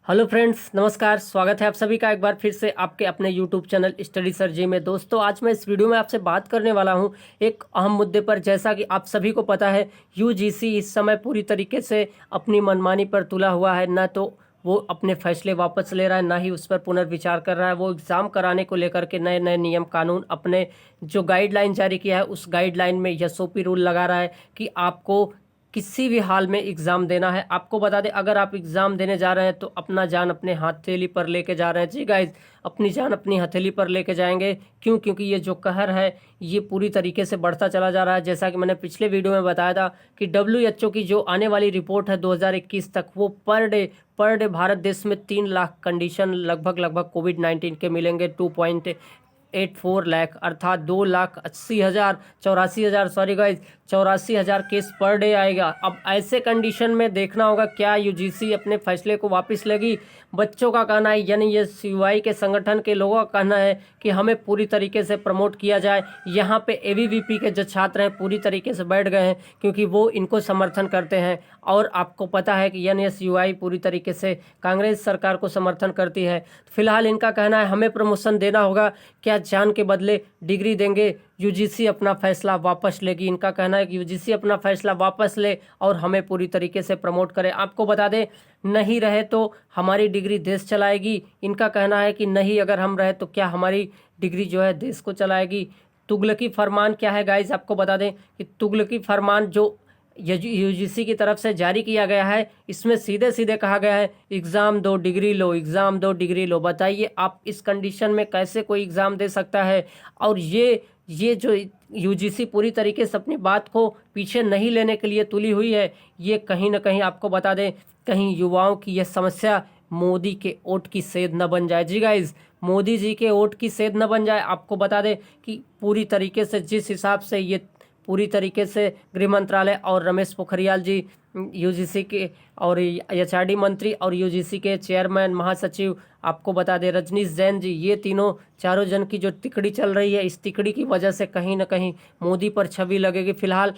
Hello friends, नमस्कार। स्वागत है आप सभी का एक बार फिर से आपके अपने यूट्यूब चैनल स्टडी सर जी में। दोस्तों, आज मैं इस वीडियो में आपसे बात करने वाला हूं एक अहम मुद्दे पर। जैसा कि आप सभी को पता है, यूजीसी इस समय पूरी तरीके से अपनी मनमानी पर तुला हुआ है। ना तो वो अपने फैसले वापस ले रहा है, ना ही उस पर पुनर्विचार कर रहा है। वो एग्ज़ाम कराने को लेकर के नए नए नियम कानून, अपने जो गाइडलाइन जारी किया है उस गाइडलाइन में एसओपी रूल लगा रहा है कि आपको किसी भी हाल में एग्ज़ाम देना है। आपको बता दें, अगर आप एग्ज़ाम देने जा रहे हैं तो अपना जान अपने हथेली पर लेके जा रहे हैं। जी गाइज, अपनी जान अपनी हथेली पर लेके जाएंगे। क्यों? क्योंकि ये जो कहर है ये पूरी तरीके से बढ़ता चला जा रहा है। जैसा कि मैंने पिछले वीडियो में बताया था कि WHO की जो आने वाली रिपोर्ट है 2021 तक, वो पर डे भारत देश में 3 लाख कंडीशन लगभग कोविड-19 के मिलेंगे। 2.84 लाख अर्थात 2,80,000 sorry guys 84,000 case per day आएगा। अब ऐसे कंडीशन में देखना होगा क्या यूजीसी अपने फैसले को वापस लेगी। बच्चों का कहना है, यानी ये सीवाई के संगठन के लोगों का कहना है कि हमें पूरी तरीके से प्रमोट किया जाए। यहाँ पे एबीवीपी के जो छात्र हैं पूरी तरीके से बैठ गए हैं क्योंकि वो इनको समर्थन करते हैं। और आपको पता है कि एनएसयूआई पूरी तरीके से कांग्रेस सरकार को समर्थन करती है। फिलहाल इनका कहना है हमें प्रमोशन देना होगा, क्या जान के बदले डिग्री देंगे। यूजीसी अपना फैसला वापस लेगी। इनका कहना है कि यूजीसी अपना फैसला वापस ले और हमें पूरी तरीके से प्रमोट करे। आपको बता दें, नहीं रहे तो हमारी डिग्री देश चलाएगी। इनका कहना है कि नहीं, अगर हम रहे तो क्या हमारी डिग्री जो है देश को चलाएगी। तुगलकी फरमान क्या है गाइज, आपको बता दें कि तुगलकी फरमान जो यूजीसी की तरफ से जारी किया गया है, इसमें सीधे सीधे कहा गया है एग्ज़ाम दो डिग्री लो, एग्ज़ाम दो डिग्री लो। बताइए आप इस कंडीशन में कैसे कोई एग्ज़ाम दे सकता है। और ये जो यूजीसी पूरी तरीके से अपनी बात को पीछे नहीं लेने के लिए तुली हुई है, ये कहीं ना कहीं आपको बता दें, कहीं युवाओं की यह समस्या मोदी के वोट की सेध न बन जाए। जी गाइज, मोदी जी के वोट की सेध न बन जाए। आपको बता दें कि पूरी तरीके से जिस हिसाब से ये पूरी तरीके से गृह मंत्रालय और रमेश पोखरियाल जी यूजीसी के और एचआरडी मंत्री और यूजीसी के चेयरमैन महासचिव, आपको बता दें रजनीश जैन जी, ये चारों जन की जो तिकड़ी चल रही है, इस तिकड़ी की वजह से कहीं ना कहीं मोदी पर छवि लगेगी। फिलहाल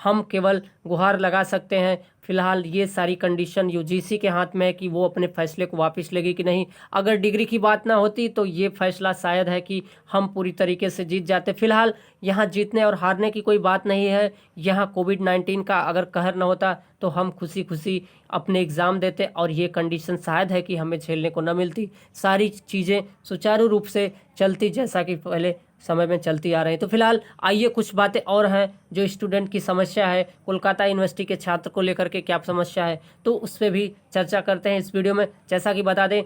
हम केवल गुहार लगा सकते हैं। फिलहाल ये सारी कंडीशन यूजीसी के हाथ में है कि वो अपने फैसले को वापस लेगी कि नहीं। अगर डिग्री की बात ना होती तो ये फैसला शायद है कि हम पूरी तरीके से जीत जाते। फिलहाल यहाँ जीतने और हारने की कोई बात नहीं है। यहाँ कोविड-19 का अगर कहर न होता तो हम खुशी खुशी अपने एग्ज़ाम देते और ये कंडीशन शायद है कि हमें झेलने को न मिलती। सारी चीज़ें सुचारू रूप से चलती जैसा कि पहले समय में चलती आ रही है। तो फिलहाल आइए कुछ बातें और हैं जो स्टूडेंट की समस्या है, कोलकाता यूनिवर्सिटी के छात्र को लेकर के क्या समस्या है, तो उस पर भी चर्चा करते हैं इस वीडियो में। जैसा कि बता दें,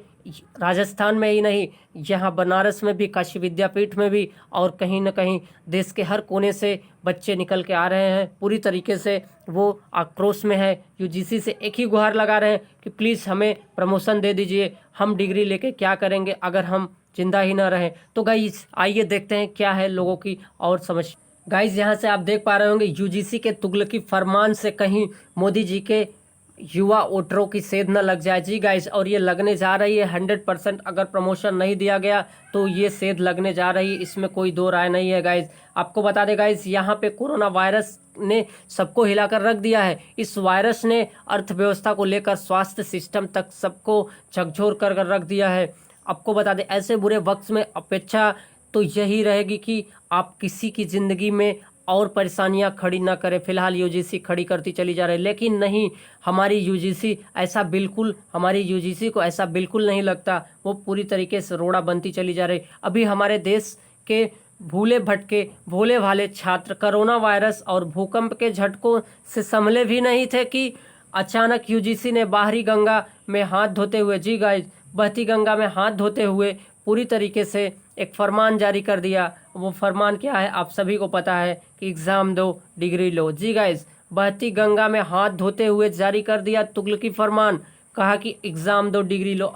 राजस्थान में ही नहीं, यहाँ बनारस में भी, काशी विद्यापीठ में भी और कहीं न कहीं देश के हर कोने से बच्चे निकल के आ रहे हैं। पूरी तरीके से वो आक्रोश में है। यूजीसी से एक ही गुहार लगा रहे हैं कि प्लीज़ हमें प्रमोशन दे दीजिए, हम डिग्री लेके क्या करेंगे अगर हम जिंदा ही ना रहे। तो गाइज आइए देखते हैं क्या है लोगों की और समस्या। गाइज यहाँ से आप देख पा रहे होंगे यूजीसी के तुगलकी फरमान से कहीं मोदी जी के युवा वोटरों की सेध न लग जाए। जी गाइज, और ये लगने जा रही है 100%। अगर प्रमोशन नहीं दिया गया तो ये सेध लगने जा रही है, इसमें कोई दो राय नहीं है गाइज। आपको बता दें गाइज, यहाँ पे कोरोना वायरस ने सबको हिलाकर रख दिया है। इस वायरस ने अर्थव्यवस्था को लेकर स्वास्थ्य सिस्टम तक सबको झकझोर कर रख दिया है। आपको बता दें, ऐसे बुरे वक्त में अपेक्षा तो यही रहेगी कि आप किसी की ज़िंदगी में और परेशानियां खड़ी ना करें। फिलहाल यूजीसी खड़ी करती चली जा रही है, लेकिन नहीं, हमारी यूजीसी को ऐसा बिल्कुल नहीं लगता। वो पूरी तरीके से रोड़ा बनती चली जा रही। अभी हमारे देश के भूले भटके भोले भाले छात्र कोरोना वायरस और भूकंप के झटकों से संभले भी नहीं थे कि अचानक यूजीसी ने बाहरी गंगा में हाथ धोते हुए, जी गाइस, बहती गंगा में हाथ धोते हुए पूरी तरीके से एक फरमान जारी कर दिया। वो फरमान क्या है आप सभी को पता है कि एग्ज़ाम दो डिग्री लो। जी गाइस, बहती गंगा में हाथ धोते हुए जारी कर दिया तुगलकी फरमान, कहा कि एग्ज़ाम दो डिग्री लो।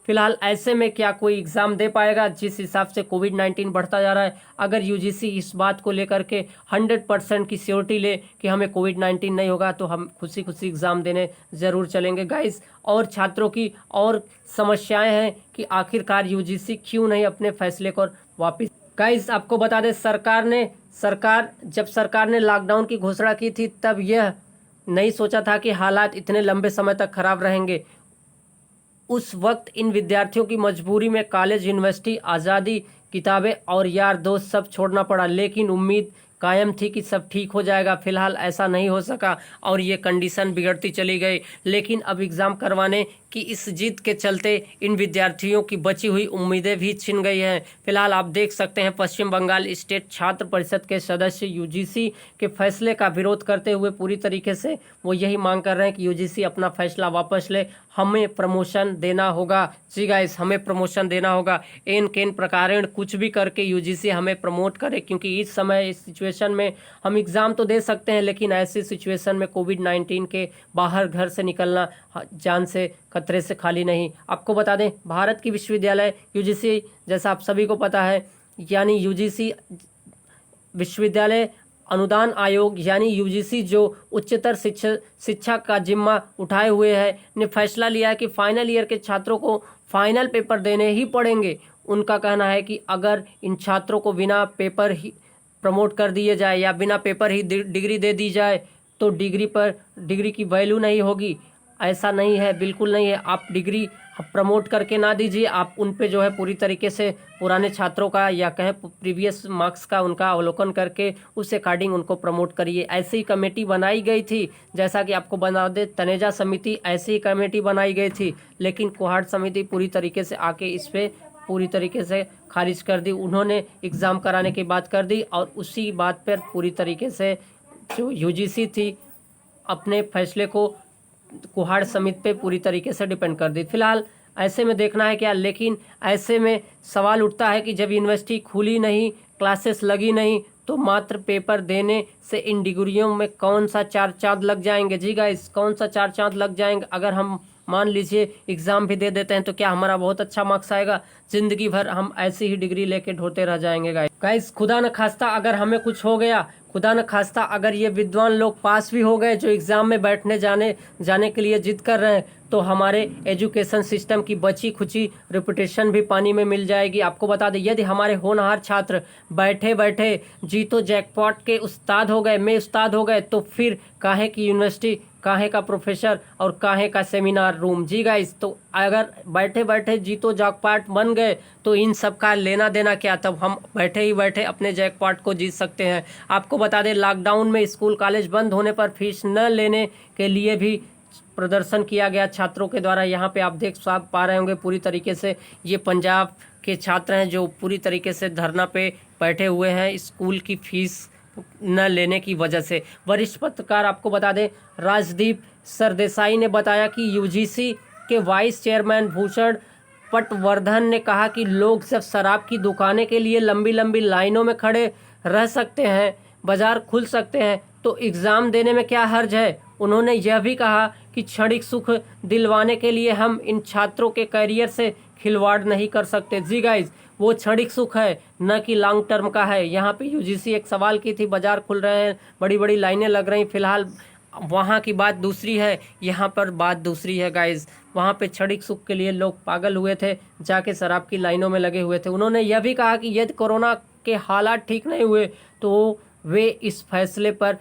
फिलहाल ऐसे में क्या कोई एग्ज़ाम दे पाएगा जिस हिसाब से कोविड-19 बढ़ता जा रहा है। अगर यूजीसी इस बात को लेकर के 100% की श्योरिटी ले कि हमें कोविड-19 नहीं होगा तो हम खुशी खुशी एग्ज़ाम देने ज़रूर चलेंगे गाइस। और छात्रों की और समस्याएं हैं कि आखिरकार यूजीसी क्यों नहीं अपने फैसले को वापस। गाइस आपको बता दें, जब सरकार ने लॉकडाउन की घोषणा की थी तब यह नहीं सोचा था कि हालात इतने लंबे समय तक खराब रहेंगे। उस वक्त इन विद्यार्थियों की मजबूरी में कॉलेज, यूनिवर्सिटी, आज़ादी, किताबें और यार दोस्त सब छोड़ना पड़ा, लेकिन उम्मीद कायम थी कि सब ठीक हो जाएगा। फिलहाल ऐसा नहीं हो सका और ये कंडीशन बिगड़ती चली गई। लेकिन अब एग्ज़ाम करवाने की इस जिद के चलते इन विद्यार्थियों की बची हुई उम्मीदें भी छिन गई हैं। फिलहाल आप देख सकते हैं पश्चिम बंगाल स्टेट छात्र परिषद के सदस्य यूजीसी के फैसले का विरोध करते हुए पूरी तरीके से वो यही मांग कर रहे हैं कि यूजीसी अपना फैसला वापस ले, हमें प्रमोशन देना होगा। जी गाइस, हमें प्रमोशन देना होगा। एन केन प्रकारेण कुछ भी करके यूजीसी हमें प्रमोट करे, क्योंकि इस समय इस सिचुएशन में हम एग्ज़ाम तो दे सकते हैं, लेकिन ऐसी सिचुएशन में कोविड-19 के बाहर घर से निकलना जान से खतरे से खाली नहीं। आपको बता दें, भारत की विश्वविद्यालय यूजीसी, जैसा आप सभी को पता है, यानी यूजीसी विश्वविद्यालय अनुदान आयोग यानी यूजीसी, जो उच्चतर शिक्षा का जिम्मा उठाए हुए है, ने फैसला लिया कि फाइनल ईयर के छात्रों को फाइनल पेपर देने ही पड़ेंगे। उनका कहना है कि अगर इन छात्रों को बिना पेपर ही प्रमोट कर दिए जाए या बिना पेपर ही डिग्री दे दी जाए तो डिग्री की वैल्यू नहीं होगी। ऐसा नहीं है, बिल्कुल नहीं है। आप डिग्री प्रमोट करके ना दीजिए, आप उन पे जो है पूरी तरीके से पुराने छात्रों का या कहें प्रीवियस मार्क्स का उनका अवलोकन करके उस अकॉर्डिंग उनको प्रमोट करिए। ऐसी ही कमेटी बनाई गई थी, जैसा कि आपको बता दें तनेजा समिति ऐसी ही कमेटी बनाई गई थी, लेकिन कोहाट समिति पूरी तरीके से आके इस पर पूरी तरीके से खारिज कर दी। उन्होंने एग्ज़ाम कराने की बात कर दी और उसी बात पर पूरी तरीके से जो यूजीसी थी अपने फैसले को कोहाड़ समिति पे पूरी तरीके से डिपेंड कर दी। फिलहाल ऐसे में देखना है क्या, लेकिन ऐसे में सवाल उठता है कि जब यूनिवर्सिटी खुली नहीं, क्लासेस लगी नहीं, तो मात्र पेपर देने से इन डिग्रियों में कौन सा चार चांद लग जाएंगे। जी गाइस, कौन सा चार चांद लग जाएंगे। अगर हम मान लीजिए एग्ज़ाम भी दे देते हैं तो क्या हमारा बहुत अच्छा मार्क्स आएगा? ज़िंदगी भर हम ऐसी ही डिग्री लेके ढोते रह जाएंगे। गाइस, खुदा न खास्ता अगर हमें कुछ हो गया, खुदा न खास्ता अगर ये विद्वान लोग पास भी हो गए जो एग्ज़ाम में बैठने जाने के लिए जिद कर रहे हैं, तो हमारे एजुकेशन सिस्टम की बची खुची रेपुटेशन भी पानी में मिल जाएगी। आपको बता दें, यदि हमारे होनहार छात्र बैठे बैठे जीतो जैकपॉट के उस्ताद हो गए, में उस्ताद हो गए, तो फिर काहे की यूनिवर्सिटी, काहे का प्रोफेसर और काहे का सेमिनार रूम। जी गाइस, तो अगर बैठे बैठे जीतो जैकपॉट बन गए तो इन सब का लेना देना क्या, तब हम बैठे ही बैठे अपने जैकपॉट को जीत सकते हैं। आपको बता दें, लॉकडाउन में स्कूल कॉलेज बंद होने पर फीस न लेने के लिए भी प्रदर्शन किया गया छात्रों के द्वारा। यहाँ पे आप देख पा रहे होंगे पूरी तरीके से ये पंजाब के छात्र हैं जो पूरी तरीके से धरना पे बैठे हुए हैं स्कूल की फीस न लेने की वजह से। वरिष्ठ पत्रकार आपको बता दें राजदीप सरदेसाई ने बताया कि यूजीसी के वाइस चेयरमैन भूषण पटवर्धन ने कहा कि लोग सिर्फ शराब की दुकानें के लिए लंबी लंबी लाइनों में खड़े रह सकते हैं, बाजार खुल सकते हैं, तो एग्ज़ाम देने में क्या हर्ज है। उन्होंने यह भी कहा कि क्षणिक सुख दिलवाने के लिए हम इन छात्रों के करियर से खिलवाड़ नहीं कर सकते। जी गाइज, वो क्षणिक सुख है, न कि लॉन्ग टर्म का है। यहाँ पे यूजीसी एक सवाल की थी, बाजार खुल रहे हैं, बड़ी बड़ी लाइनें लग रही, फिलहाल वहाँ की बात दूसरी है, यहाँ पर बात दूसरी है गाइज। वहाँ पे क्षणिक सुख के लिए लोग पागल हुए थे, जाके शराब की लाइनों में लगे हुए थे। उन्होंने यह भी कहा कि यदि कोरोना के हालात ठीक नहीं हुए तो वे इस फैसले पर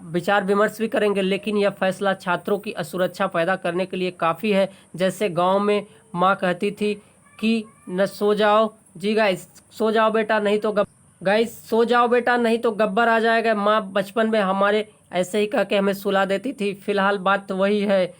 विचार विमर्श भी करेंगे, लेकिन यह फैसला छात्रों की असुरक्षा पैदा करने के लिए काफ़ी है। जैसे गांव में माँ कहती थी कि न सो जाओ, जी गाइस, सो जाओ बेटा नहीं तो सो जाओ बेटा नहीं तो गब्बर आ जाएगा। माँ बचपन में हमारे ऐसे ही कह के हमें सुला देती थी। फिलहाल बात तो वही है,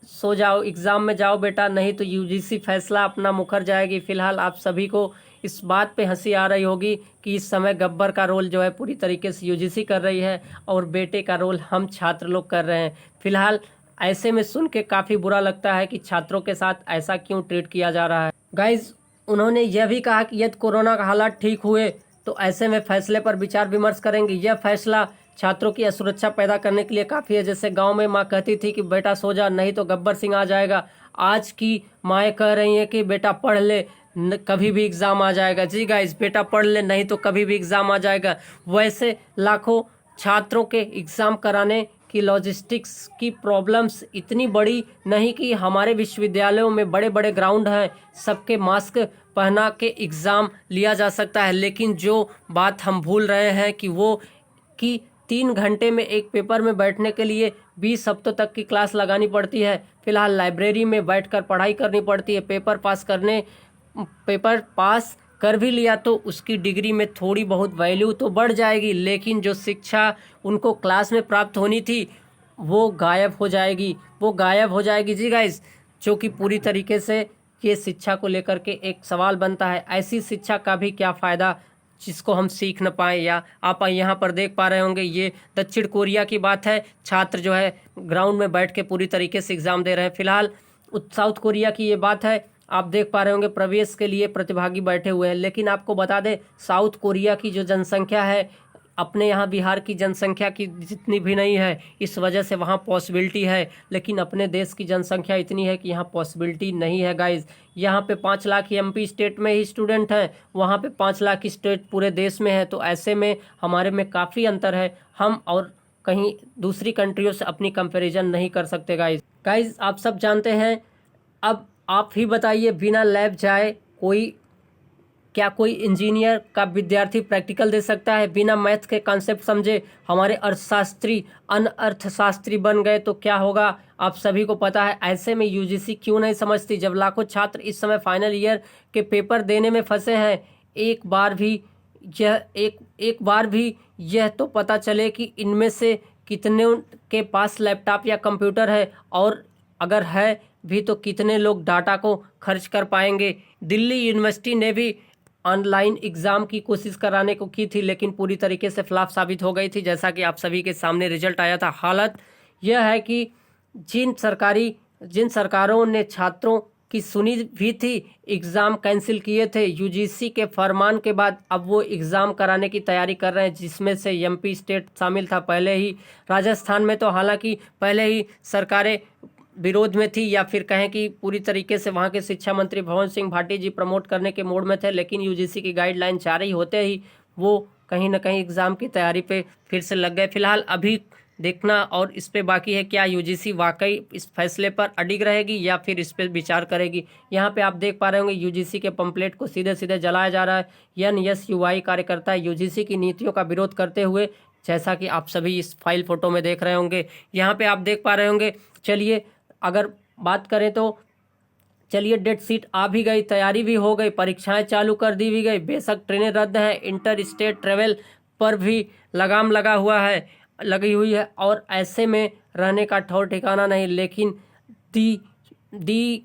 सो जाओ, एग्ज़ाम में जाओ बेटा, नहीं तो यूजीसी फैसला अपना मुकर जाएगी। फिलहाल आप सभी को इस बात पे हंसी आ रही होगी कि इस समय गब्बर का रोल जो है पूरी तरीके से यूजीसी कर रही है और बेटे का रोल हम छात्र लोग कर रहे हैं। फिलहाल ऐसे में सुन के काफ़ी बुरा लगता है कि छात्रों के साथ ऐसा क्यों ट्रीट किया जा रहा है। गाइज, उन्होंने यह भी कहा कि यदि कोरोना का हालात ठीक हुए तो ऐसे में फैसले पर विचार विमर्श करेंगे। यह फैसला छात्रों की असुरक्षा पैदा करने के लिए काफ़ी है। जैसे गांव में माँ कहती थी कि बेटा सो जा नहीं तो गब्बर सिंह आ जाएगा, आज की माएँ कह रही हैं कि बेटा पढ़ ले, कभी भी एग्ज़ाम आ जाएगा। जी गाइस, बेटा पढ़ ले नहीं तो कभी भी एग्ज़ाम आ जाएगा। वैसे लाखों छात्रों के एग्ज़ाम कराने की लॉजिस्टिक्स की प्रॉब्लम्स इतनी बड़ी नहीं कि हमारे विश्वविद्यालयों में बड़े बड़े ग्राउंड हैं, सबके मास्क पहना के एग्ज़ाम लिया जा सकता है। लेकिन जो बात हम भूल रहे हैं कि 3 घंटे में एक पेपर में बैठने के लिए 20 हफ्तों तक की क्लास लगानी पड़ती है। फिलहाल लाइब्रेरी में बैठकर पढ़ाई करनी पड़ती है। पेपर पास कर भी लिया तो उसकी डिग्री में थोड़ी बहुत वैल्यू तो बढ़ जाएगी, लेकिन जो शिक्षा उनको क्लास में प्राप्त होनी थी वो गायब हो जाएगी जी गाइस, जो कि पूरी तरीके से ये शिक्षा को लेकर के एक सवाल बनता है। ऐसी शिक्षा का भी क्या फ़ायदा जिसको हम सीख न पाए। या आप यहाँ पर देख पा रहे होंगे, ये दक्षिण कोरिया की बात है। छात्र जो है ग्राउंड में बैठ के पूरी तरीके से एग्ज़ाम दे रहे हैं। फिलहाल साउथ कोरिया की ये बात है, आप देख पा रहे होंगे प्रवेश के लिए प्रतिभागी बैठे हुए हैं। लेकिन आपको बता दें, साउथ कोरिया की जो जनसंख्या है अपने यहाँ बिहार की जनसंख्या की जितनी भी नहीं है, इस वजह से वहाँ पॉसिबिलिटी है, लेकिन अपने देश की जनसंख्या इतनी है कि यहाँ पॉसिबिलिटी नहीं है गाइज। यहाँ पे 5 लाख एमपी स्टेट में ही स्टूडेंट हैं, वहाँ पे 5 लाख स्टेट पूरे देश में है। तो ऐसे में हमारे में काफ़ी अंतर है, हम और कहीं दूसरी कंट्रियों से अपनी कंपैरिजन नहीं कर सकते गाइज आप सब जानते हैं। अब आप ही बताइए, बिना लैब जाए क्या कोई इंजीनियर का विद्यार्थी प्रैक्टिकल दे सकता है? बिना मैथ के कॉन्सेप्ट समझे हमारे अर्थशास्त्री अनअर्थशास्त्री बन गए तो क्या होगा, आप सभी को पता है। ऐसे में यूजीसी क्यों नहीं समझती, जब लाखों छात्र इस समय फाइनल ईयर के पेपर देने में फंसे हैं। एक बार भी यह तो पता चले कि इनमें से कितने के पास लैपटॉप या कंप्यूटर है, और अगर है भी तो कितने लोग डाटा को खर्च कर पाएंगे। दिल्ली यूनिवर्सिटी ने भी ऑनलाइन एग्ज़ाम की कोशिश कराने को की थी, लेकिन पूरी तरीके से फ्लॉप साबित हो गई थी, जैसा कि आप सभी के सामने रिजल्ट आया था। हालत यह है कि जिन सरकारों ने छात्रों की सुनी भी थी, एग्ज़ाम कैंसिल किए थे, यूजीसी के फरमान के बाद अब वो एग्ज़ाम कराने की तैयारी कर रहे हैं, जिसमें से एमपी स्टेट शामिल था पहले ही। राजस्थान में तो हालांकि पहले ही सरकारें विरोध में थी, या फिर कहें कि पूरी तरीके से वहाँ के शिक्षा मंत्री भवन सिंह भाटी जी प्रमोट करने के मोड में थे, लेकिन यूजीसी की गाइडलाइन जारी होते ही वो कहीं ना कहीं एग्ज़ाम की तैयारी पे फिर से लग गए। फिलहाल अभी देखना और इस पे बाकी है, क्या यूजीसी वाकई इस फैसले पर अडिग रहेगी या फिर इस पर विचार करेगी। यहाँ पे आप देख पा रहे होंगे यूजीसी के पंपलेट को सीधे सीधे जलाया जा रहा है। NSUI कार्यकर्ता यूजीसी की नीतियों का विरोध करते हुए, जैसा कि आप सभी इस फाइल फोटो में देख रहे होंगे। यहाँ पे आप देख पा रहे होंगे। चलिए अगर बात करें तो चलिए, डेट शीट आ भी गई, तैयारी भी हो गई, परीक्षाएं चालू कर दी भी गई। बेशक ट्रेनें रद्द हैं, इंटर स्टेट ट्रेवल पर भी लगाम लगी हुई है, और ऐसे में रहने का ठौर ठिकाना नहीं। लेकिन the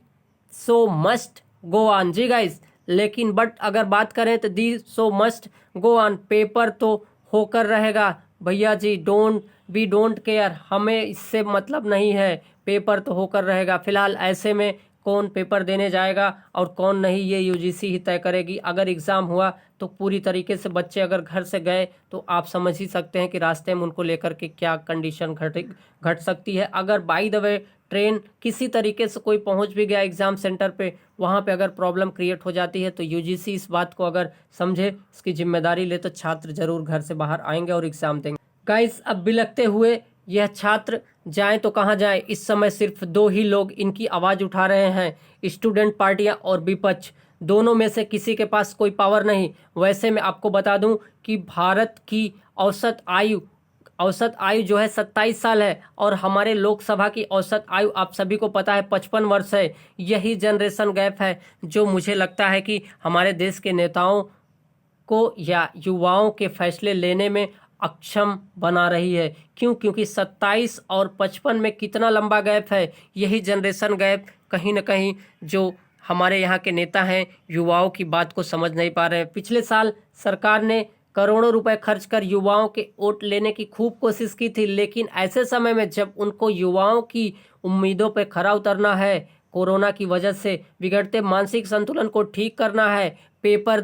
show must go on जी गाइस। लेकिन बट अगर बात करें तो the show must go on, paper तो होकर रहेगा भैया जी। डोंट केयर, हमें इससे मतलब नहीं है, पेपर तो होकर रहेगा। फिलहाल ऐसे में कौन पेपर देने जाएगा और कौन नहीं, ये यूजीसी ही तय करेगी। अगर एग्ज़ाम हुआ तो पूरी तरीके से बच्चे अगर घर से गए तो आप समझ ही सकते हैं कि रास्ते में उनको लेकर के क्या कंडीशन घट सकती है। अगर बाय द वे ट्रेन किसी तरीके से कोई पहुंच भी गया एग्ज़ाम सेंटर पे, वहां पे अगर प्रॉब्लम क्रिएट हो जाती है तो यूजीसी इस बात को अगर समझे, इसकी जिम्मेदारी ले, तो छात्र जरूर घर से बाहर आएंगे और एग्ज़ाम देंगे गाइस। अब बिलखते हुए यह छात्र जाएं तो कहां जाएं, इस समय सिर्फ 2 ही लोग इनकी आवाज़ उठा रहे हैं, स्टूडेंट पार्टियां और विपक्ष। दोनों में से किसी के पास कोई पावर नहीं। वैसे मैं आपको बता दूं कि भारत की औसत आयु जो है 27 साल है, और हमारे लोकसभा की औसत आयु आप सभी को पता है 55 वर्ष है। यही जनरेशन गैप है जो मुझे लगता है कि हमारे देश के नेताओं को या युवाओं के फैसले लेने में अक्षम बना रही है। क्योंकि 27 और 55 में कितना लंबा गैप है। यही जनरेशन गैप कहीं ना कहीं जो हमारे यहाँ के नेता हैं युवाओं की बात को समझ नहीं पा रहे हैं। पिछले साल सरकार ने करोड़ों रुपए खर्च कर युवाओं के वोट लेने की खूब कोशिश की थी, लेकिन ऐसे समय में जब उनको युवाओं की उम्मीदों पर खरा उतरना है, कोरोना की वजह से बिगड़ते मानसिक संतुलन को ठीक करना है, पेपर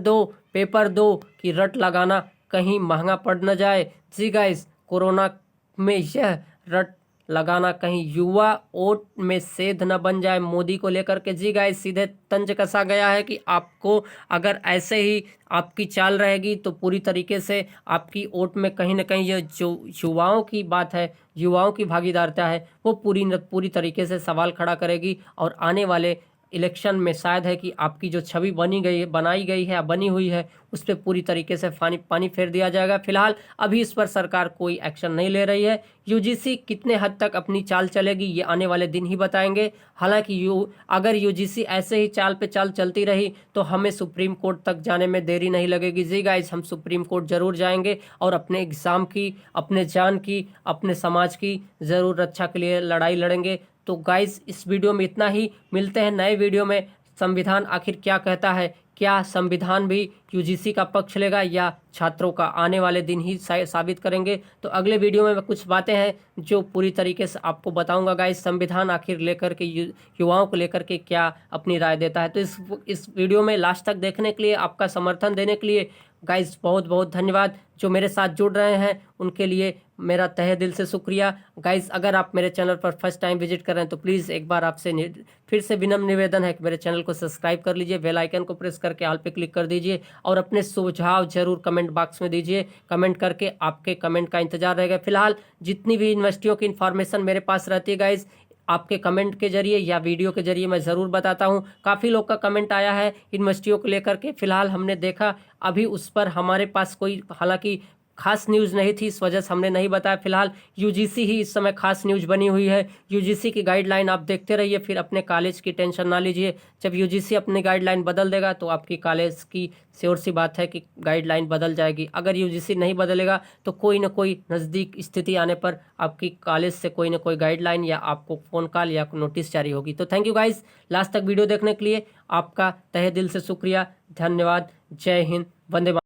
दो की रट लगाना कहीं महंगा पड़ न जाए जी गाइस। कोरोना में यह रट लगाना कहीं युवा वोट में सेध न बन जाए मोदी को लेकर के जी गाइस। सीधे तंज कसा गया है कि आपको अगर ऐसे ही आपकी चाल रहेगी तो पूरी तरीके से आपकी वोट में कहीं ना कहीं ये जो युवाओं की बात है, युवाओं की भागीदारिता है, वो पूरी तरीके से सवाल खड़ा करेगी, और आने वाले इलेक्शन में शायद है कि आपकी जो छवि बनाई गई है, बनी हुई है, उस पर पूरी तरीके से पानी फेर दिया जाएगा। फिलहाल अभी इस पर सरकार कोई एक्शन नहीं ले रही है। यूजीसी कितने हद तक अपनी चाल चलेगी ये आने वाले दिन ही बताएंगे। हालांकि अगर यूजीसी ऐसे ही चाल पे चाल चलती रही तो हमें सुप्रीम कोर्ट तक जाने में देरी नहीं लगेगी। जी गाइस, हम सुप्रीम कोर्ट जरूर जाएंगे और अपने एग्जाम की, अपने जान की, अपने समाज की ज़रूर रक्षा के लिए लड़ाई लड़ेंगे। तो गाइस, इस वीडियो में इतना ही। मिलते हैं नए वीडियो में। संविधान आखिर क्या कहता है, क्या संविधान भी यूजीसी का पक्ष लेगा या छात्रों का, आने वाले दिन ही साबित करेंगे। तो अगले वीडियो में कुछ बातें हैं जो पूरी तरीके से आपको बताऊंगा गाइस, संविधान आखिर लेकर के युवाओं को लेकर के क्या अपनी राय देता है। तो इस वीडियो में लास्ट तक देखने के लिए, आपका समर्थन देने के लिए गाइस बहुत बहुत धन्यवाद। जो मेरे साथ जुड़ रहे हैं उनके लिए मेरा तहे दिल से शुक्रिया। गाइस, अगर आप मेरे चैनल पर फर्स्ट टाइम विजिट कर रहे हैं तो प्लीज़ एक बार आपसे फिर से विनम्र निवेदन है कि मेरे चैनल को सब्सक्राइब कर लीजिए, बेल आइकन को प्रेस करके ऑल पे क्लिक कर दीजिए और अपने सुझाव जरूर कमेंट बॉक्स में दीजिए। कमेंट करके आपके कमेंट का इंतजार रहेगा। फिलहाल जितनी भी यूनिवर्सिटियों की इन्फॉर्मेशन मेरे पास रहती है गाइस, आपके कमेंट के जरिए या वीडियो के जरिए मैं ज़रूर बताता हूं। काफ़ी लोग का कमेंट आया है यूनिवर्सिटियों को लेकर के। फिलहाल हमने देखा अभी उस पर हमारे पास कोई हालांकि खास न्यूज़ नहीं थी, इस वजह से हमने नहीं बताया। फिलहाल यूजीसी ही इस समय खास न्यूज़ बनी हुई है। यूजीसी की गाइडलाइन आप देखते रहिए, फिर अपने कॉलेज की टेंशन ना लीजिए। जब यूजीसी अपनी गाइडलाइन बदल देगा तो आपकी कॉलेज की श्योर सी बात है कि गाइडलाइन बदल जाएगी। अगर यूजीसी नहीं बदलेगा तो कोई ना कोई नज़दीक स्थिति आने पर आपकी कॉलेज से कोई ना कोई गाइडलाइन या आपको फ़ोन कॉल या नोटिस जारी होगी। तो थैंक यू गाइस, लास्ट तक वीडियो देखने के लिए आपका तहे दिल से शुक्रिया, धन्यवाद। जय हिंद, वंदे मातरम।